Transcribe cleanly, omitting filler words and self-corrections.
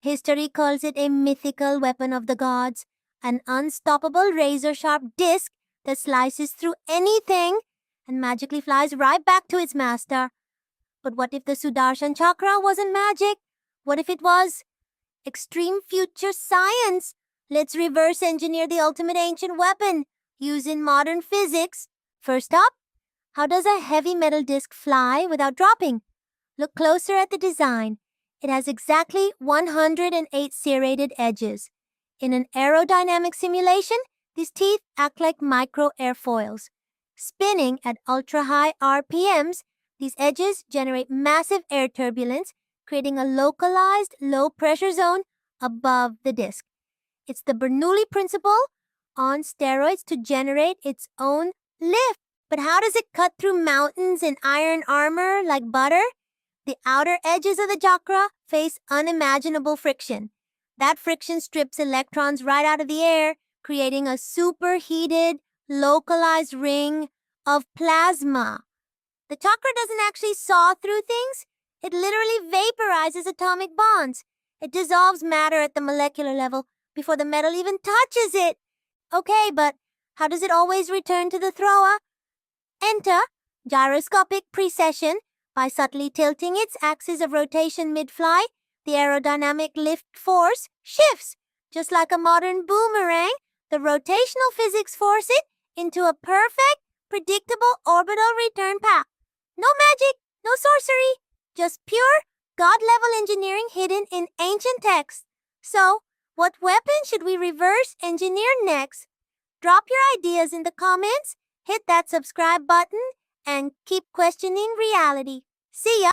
History calls it a mythical weapon of the gods, an unstoppable razor-sharp disc that slices through anything and magically flies right back to its master. But what if the Sudarshana Chakra wasn't magic? What if it was extreme future science? Let's reverse engineer the ultimate ancient weapon using modern physics. First up, how does a heavy metal disc fly without dropping? Look closer at the design. It has exactly 108 serrated edges. In an aerodynamic simulation, these teeth act like micro airfoils. Spinning at ultra-high RPMs, these edges generate massive air turbulence, creating a localized low-pressure zone above the disc. It's the Bernoulli principle on steroids to generate its own lift. But how does it cut through mountains in iron armor like butter? The outer edges of the chakra face unimaginable friction. That friction strips electrons right out of the air, creating a superheated, localized ring of plasma. The chakra doesn't actually saw through things. It literally vaporizes atomic bonds. It dissolves matter at the molecular level before the metal even touches it. Okay, but how does it always return to the thrower? Enter gyroscopic precession. By subtly tilting its axis of rotation mid-flight, the aerodynamic lift force shifts. Just like a modern boomerang, the rotational physics force it into a perfect, predictable orbital return path. No magic, no sorcery, just pure, God-level engineering hidden in ancient texts. So, what weapon should we reverse engineer next? Drop your ideas in the comments, hit that subscribe button, and keep questioning reality. See ya!